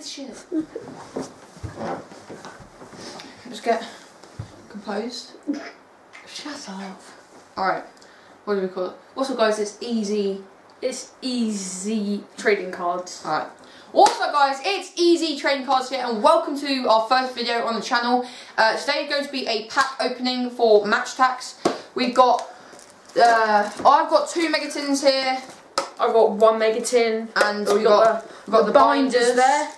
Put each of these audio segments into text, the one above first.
this shit. Just get composed. Shut up. Alright, what do we call it? Also guys, it's easy trading cards. Alright. What's up guys, it's Easy Trading Cards here and welcome to our first video on the channel. Today is going to be a pack opening for Attax. We've got, I've got 2 megatins here. I've got 1 megatin. And we've got the binders there.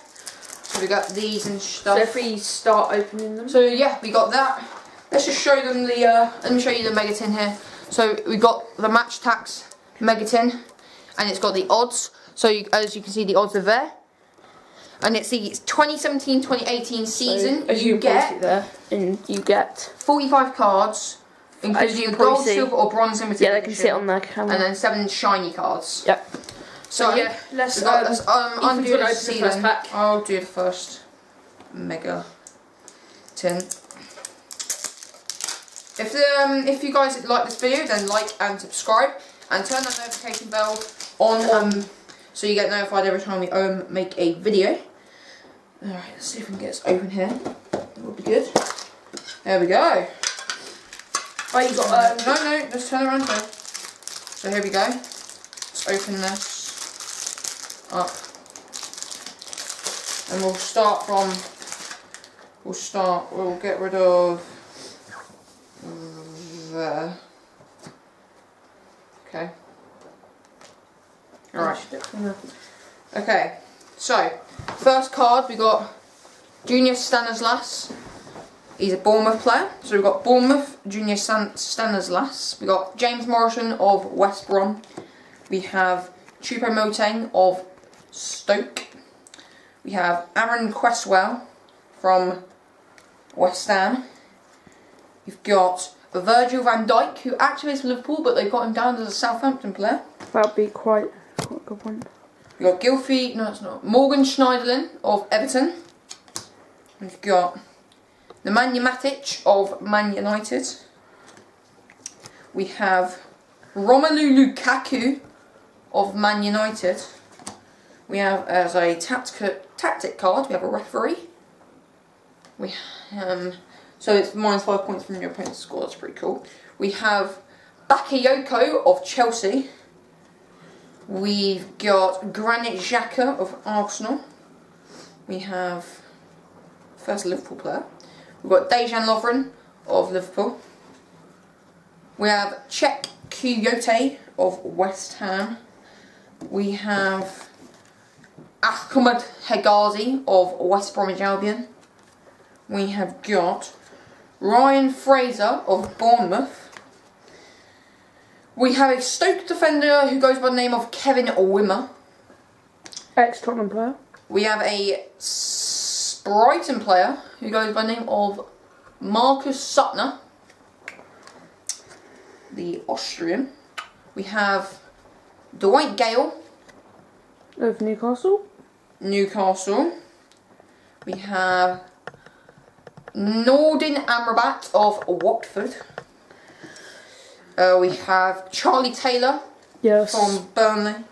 So we got these and stuff. So if we start opening them. So yeah, we got that. Let's just show them the, let me show you the megatin here. So we got the Attax megatin and it's got the odds. So as you can see, the odds are there. And it's the 2017-2018 season. So as you get there, and you get 45 cards, including gold, silver, or bronze limited. Yeah, they can sit on their camera. And then 7 shiny cards. Yep. So yeah, let's undo the first pack. I'll do the first mega tin. If you guys like this video, then like and subscribe, and turn that notification bell on. So you get notified every time we make a video. Alright, let's see if we can get this open here. That would be good. There we go. Oh, you got no, let's turn it around first. So here we go. Let's open this up. And we'll get rid of there. Okay. Alright. Okay, so first card we got Junior Stanislas. He's a Bournemouth player. So we've got Bournemouth, Junior Stanislas. We got James Morrison of West Brom. We have Choupo-Moting of Stoke. We have Aaron Cresswell from West Ham. We've got Virgil van Dijk, who actually is for Liverpool, but they got him down as a Southampton player. That'd be quite a good one. We've got Morgan Schneiderlin of Everton. We've got Nemanja Matic of Man United. We have Romelu Lukaku of Man United. We have, as a tactic card, we have a referee. We so it's -5 points from your opponent's score. That's pretty cool. We have Bakayoko of Chelsea. We've got Granit Xhaka of Arsenal. We have first Liverpool player. We've got Dejan Lovren of Liverpool. We have Czech Kyoto of West Ham. We have Ahmed Hegazi of West Bromwich Albion. We have got Ryan Fraser of Bournemouth. We have a Stoke defender who goes by the name of Kevin Wimmer. Ex-Tottenham player. We have a Brighton player who goes by the name of Marcus Suttner, the Austrian. We have Dwight Gale of Newcastle. We have Nordin Amrabat of Watford. We have Charlie Taylor from Burnley.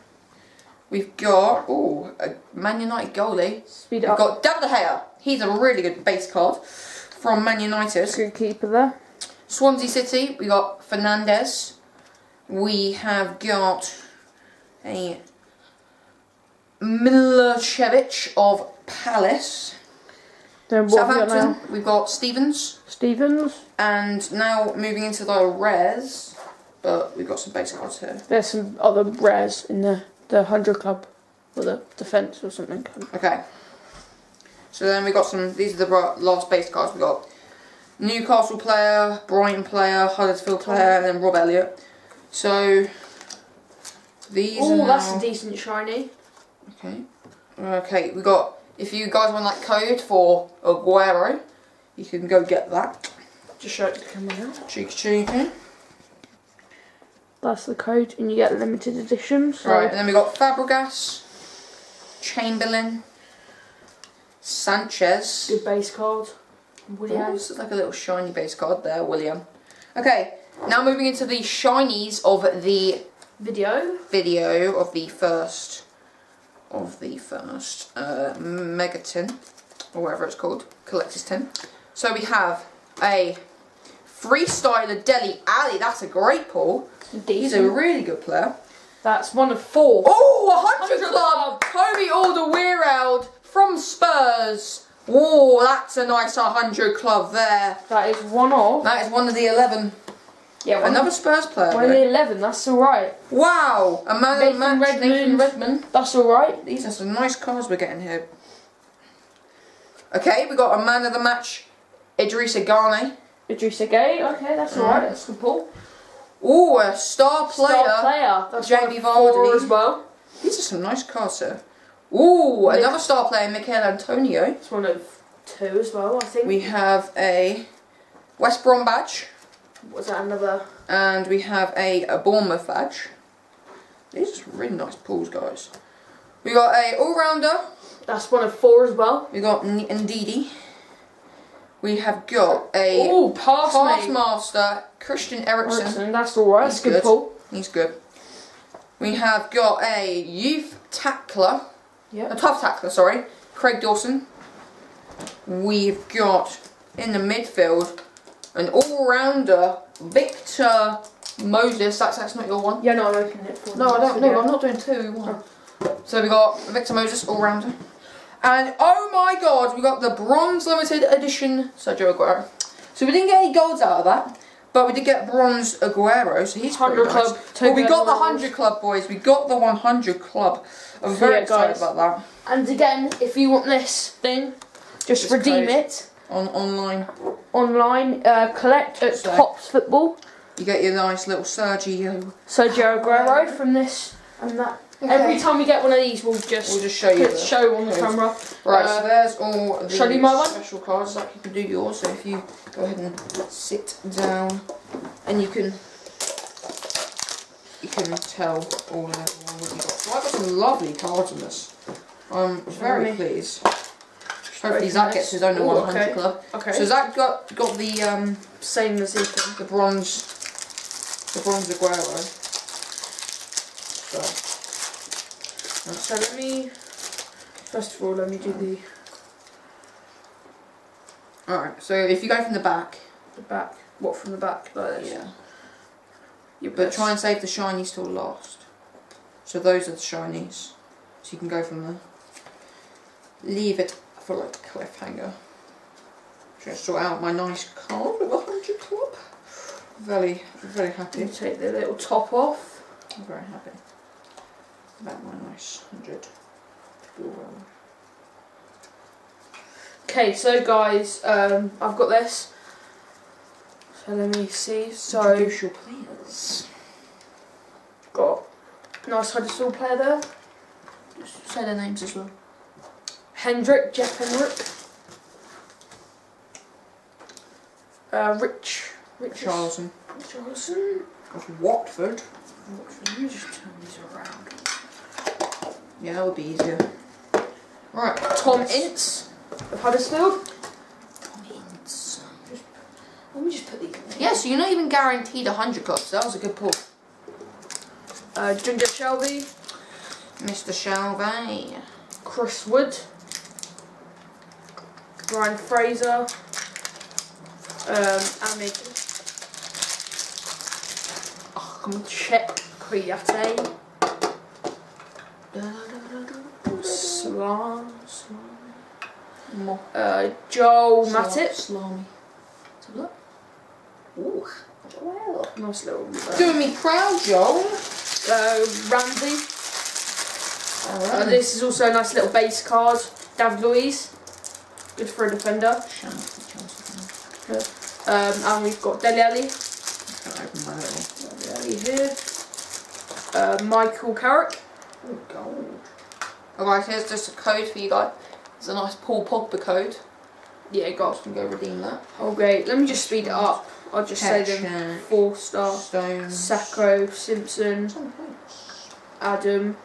We've got a Man United goalie. We've got David De Gea. He's a really good base card from Man United. Good keeper there. Swansea City. We got Fernandez. We have got a Milosevic of Palace. Southampton, we've got Stevens. And now moving into the rares, but we've got some basic cards here. There's some other rares in the 100 club, or the defence or something. Okay. So then we got these are the last base cards. We got Newcastle player, Brighton player, Huddersfield player, and then Rob Elliott. So these are now... that's a decent shiny. Okay, we got... If you guys want that code for Aguero, you can go get that. Just show it to the camera now. Cheeky. That's the code, and you get limited editions. So. Right, and then we got Fabregas, Chamberlain, Sanchez. Good base card. William. This is like a little shiny base card there, William. Okay, now moving into the shinies of the video of the first of the first mega tin, or whatever it's called, collector's tin. So we have a freestyler Dele Alli. That's a great pull. Decent. He's a really good player. That's one of 4. Oh, 100 club. Kobe Alderweireld from Spurs. Oh, that's a nice 100 club there. That is one of. That is one of the 11. Yeah, another Spurs player. One of the 11. That's all right. Wow, a man of the match, Nathan Redmond. That's all right. These are some nice cards we're getting here. Okay, we got a man of the match, Idrissa Gane. Idrissa Gane. Okay, that's all right. That's a good pull. Oh, a star player. That's Jamie Vardy as well. These are some nice cards, sir. Ooh, another star player, Mikel Antonio. It's one of 2 as well, I think. We have a West Brom badge. Was that another? And we have a Bournemouth badge. These are some really nice pulls, guys. We got a all-rounder. That's one of 4 as well. We got Ndidi. We have got a pass master, Christian Eriksen. That's all right. That's a good pull. He's good. We have got a youth tackler. Yeah. A tough tackler, sorry. Craig Dawson. We've got in the midfield an all-rounder, Victor Moses. That's not your one. Yeah, no, I'm opening it for No, I don't. No, I'm not doing 2. 1. So we got Victor Moses, all-rounder. And oh my god, we got the bronze limited edition Sergio Aguero. So we didn't get any golds out of that, but we did get bronze Aguero, so he's 100 pretty nice. club. But we got the 100 club, boys. We got the 100 club. I'm very excited about that. And again, if you want this thing, just redeem it. Online. Collect at Tops Football. You get your nice little Sergio Aguero from this and that. Okay. Every time we get one of these, we'll just show you. Show on the camera. Right, so there's all the shall I do my one? special cards. Like you can do yours. So if you go ahead and sit down, and you can tell all of everyone what you got. So I've got some lovely cards in this. I'm very pleased. Hopefully Zach gets his own 100 club. Okay. So Zach got the same as Ethan. The bronze Aguero. So let me first of all let me do the. Alright, so if you go from the back. What from the back? Like this? Yeah. But try and save the shinies till last. So those are the shinies. So you can go from there. Leave it for like a cliffhanger. Just sort out my nice card with 100 club. Very happy. Take the little top off. I'm very happy about my nice 100. Okay, so guys, I've got this. So let me see. So introduce your players. Got a nice Huddersfield player there. Just say their names as well. Jeff Hendrick. Richarlison. Of Watford. Let me just turn these around. Yeah, that would be easier. Right. Tom Ince of Huddersfield. Tom Ince. Let me just put these in. Yeah, so you're not even guaranteed 100 clubs. So that was a good pull. Ginger Shelby. Mr. Shelby. Chris Wood. Ryan Fraser. Ahmed. Czech Kouyaté. Joel Matip. Salami. Let's have a look. Ooh. Well, nice little. Doing me proud, Joel. Ramsey. This is also a nice little base card. David Luiz. Good for a defender. And we've got Dele Alli. Dele Alli here. Michael Carrick. Oh, gold. Alright, here's just a code for you guys. It's a nice Paul Pogba code. Yeah, guys can go redeem that. Okay, let me just speed it up. I'll just say them 4-star. Stones. Sacco, Simpson, Adam,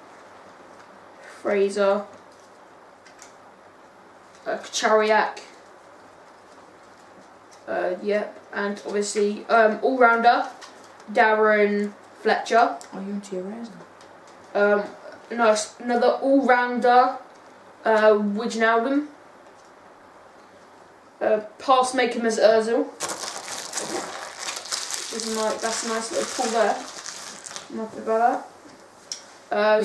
Fraser, Kachariak. Yep, and obviously all-rounder Darren Fletcher. Are you into your rares now? nice, another all-rounder, Wijnaldum. Pass maker as Ozil. That's a nice little pull there. Nothing about that.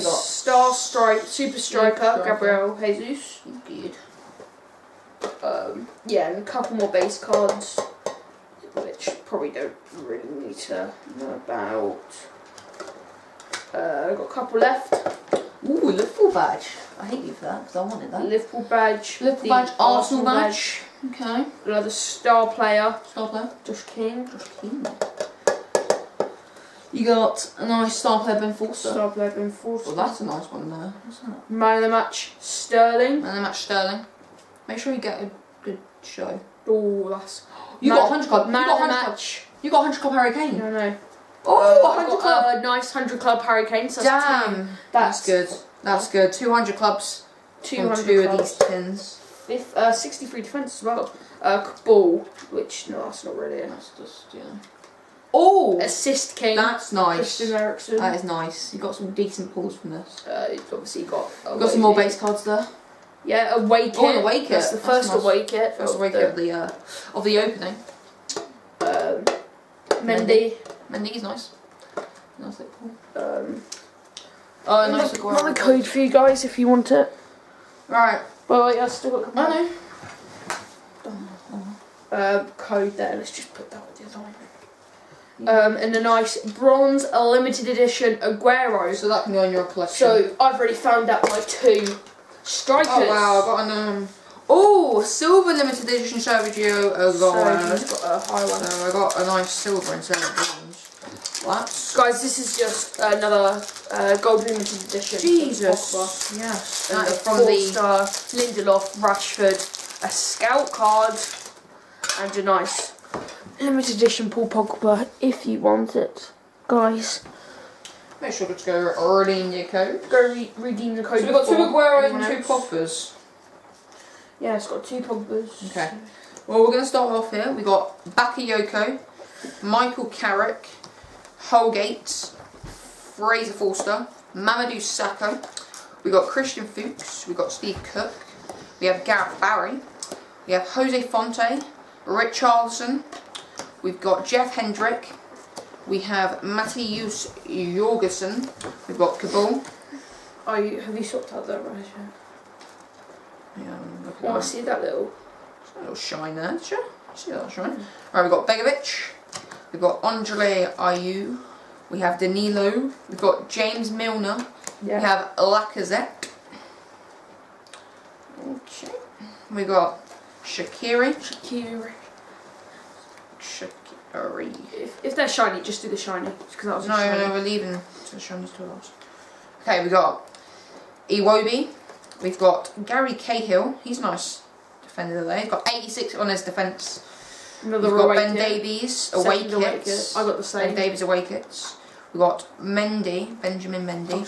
Super striker, Gabriel Jesus. Good. Yeah, and a couple more base cards, which probably don't really need to know about. I've got a couple left. Ooh, Liverpool badge. I hate you for that because I wanted that. Liverpool badge. Liverpool badge, Arsenal badge. Okay. Another star player. Josh King. You got a nice star player, Ben Forster. Well, that's a nice one there. What's that? Man of the match, Sterling. Make sure you get a good show. Oh, that's... You got 100 club. Man of the match. You got 100 club Harry Kane. No. Oh, I 100 club. got a nice 100 club Harry Kane. So damn. That's good. That's good. 200 clubs. 200 two clubs. of these tins. 63 defence as well. Ball, which, no, that's not really it. That's just, yeah. Oh! Assist King. That's nice. Christian Eriksen. That is nice. You got some decent pulls from this. You've obviously got... Got some more base cards there. Yeah, away kit. Oh, an away kit. That's the first nice. away kit. First away kit of the opening. Mendy. Mendy's nice. Nice little pull. Nice another code for you guys if you want it. Right. Well, wait, I've still got a couple. I know. Code there. Let's just put that with the other one. And a nice bronze limited edition Aguero. So that can go in your collection. So I've already found out my 2 strikers. Oh wow, I got an silver limited edition Sergio Aguero. So he's got a high one. So I got a nice silver instead of bronze. What? Guys, this is just another gold limited edition. Jesus. Yes. And That is from the star Lindelof, Rashford, a scout card, and a nice limited edition Paul Pogba if you want it, guys. Make sure to go redeem your code. Go redeem the code. So we've got 2 Agueros and 2 Pogbas. Yeah, it's got 2 Pogbas. Okay. Well, we're going to start off here. We've got Bakayoko, Michael Carrick, Holgate, Fraser Forster, Mamadou Sakho. We've got Christian Fuchs. We've got Steve Cook. We have Gareth Barry. We have Jose Fonte, Richarlison. We've got Jeff Hendrick. We have Matthews Jorgensen. We've got Kabul. Have you swapped out that right? Yeah, Oh, I see that little shine there. Sure. See that shine. Right, we've got Begovic. We've got Andre Ayew. We have Danilo. We've got James Milner. Yeah. We have Lacazette. Okay. We got Shaqiri. If they're shiny, just do the shiny. Because No, we're leaving to the shinies to last. Okay, we got Iwobi. We've got Gary Cahill. He's a nice defender there. He's got 86 on his defence. Another We've got away Ben kit. Davies away kits. I got the same. Ben Davies away kits. We've got Mendy, Benjamin Mendy.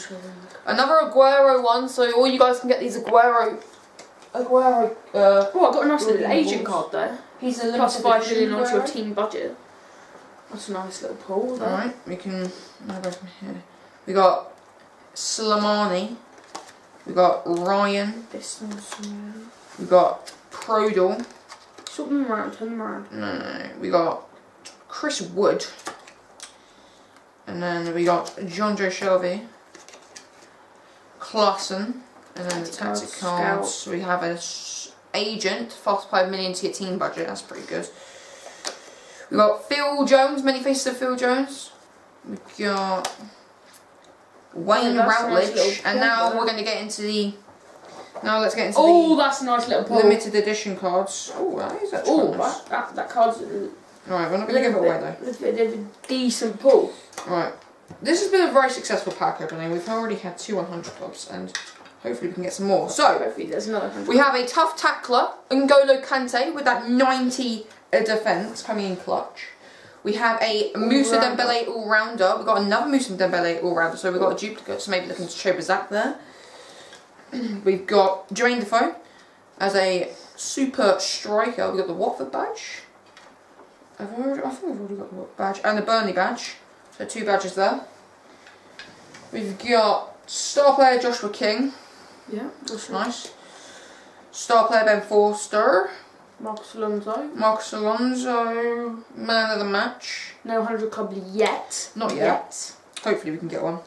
Another Aguero one, so all you guys can get these Aguero. Oh, I got a nice little agent balls. card there. He's a Plus 5 million onto your Aguero. team budget. That's a nice little pull there. Alright, we can now go from here. We got Slimani. We got Ryan. This one's We got Prodal. Swap them around, turn them around. No. We got Chris Wood. And then we got John Joe Shelby. Klassen. And then the tactic cards. Scout. We have an agent. Fast 5 million to your team budget. That's pretty good. We got Phil Jones. Many faces of Phil Jones. We got Wayne Routledge. And now we're going to get into the... Now let's get into the... that's a nice little pull. limited edition cards. Oh, that is actually nice. that card's Right, we're not going to give it away though. A bit of a decent pull. Right, this has been a very successful pack opening. We've already had 2 100 clubs and hopefully we can get some more. So, Hopefully there's another 100. we have a tough tackler, N'Golo Kante, with that 90 defence coming in clutch. We have a Moussa Dembele all-rounder. We've got another Moussa Dembele all-rounder, so we've got a duplicate, so maybe looking to show Bazak there. We've got Jermaine Defoe as a super striker. We've got the Watford badge. I think we've already got the Watford badge. And the Burnley badge. So 2 badges there. We've got Star player Joshua King. Yeah, that's Nice. Star player Ben Forster. Marcus Alonso. Marcus Alonso. Man of the match. No 100 club yet. Not yet. Hopefully we can get one.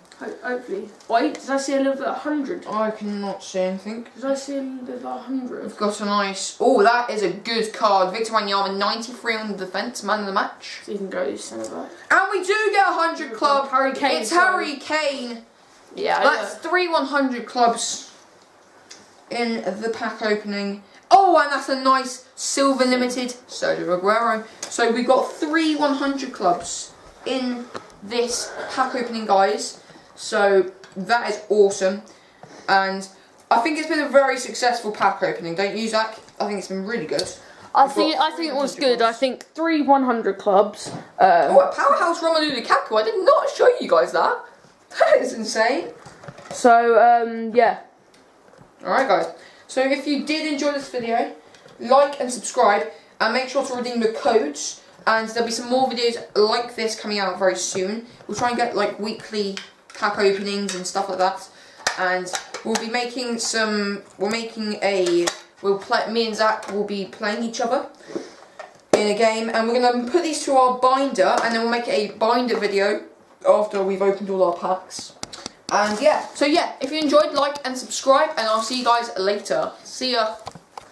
Hopefully. Wait, did I see a little bit of 100? I cannot see anything. Did I see a little bit of 100? We've got a nice... Oh, that is a good card. Victor Wanyama, 93 on the defence, man of the match. So you can go centre back. And we do get a 100 club. Harry Kane. It's Harry Kane. Yeah, That's 3 100 clubs in the pack opening. Oh, and that's a nice silver limited Sergio Aguero. So we've got 3 100 clubs in this pack opening, guys. So that is awesome. And I think it's been a very successful pack opening. Don't you, Zach? I think it's been really good. I think it was good. I think 3 100 clubs. Oh, a powerhouse Romelu Lukaku. I did not show you guys that. That is insane. So, yeah. Alright, guys. So if you did enjoy this video, like and subscribe, and make sure to redeem the codes. And there'll be some more videos like this coming out very soon. We'll try and get like weekly pack openings and stuff like that. And we'll be making some. Me and Zach will be playing each other in a game, and we're gonna put these to our binder, and then we'll make a binder video after we've opened all our packs. And yeah, so yeah, if you enjoyed, like and subscribe, and I'll see you guys later. See ya.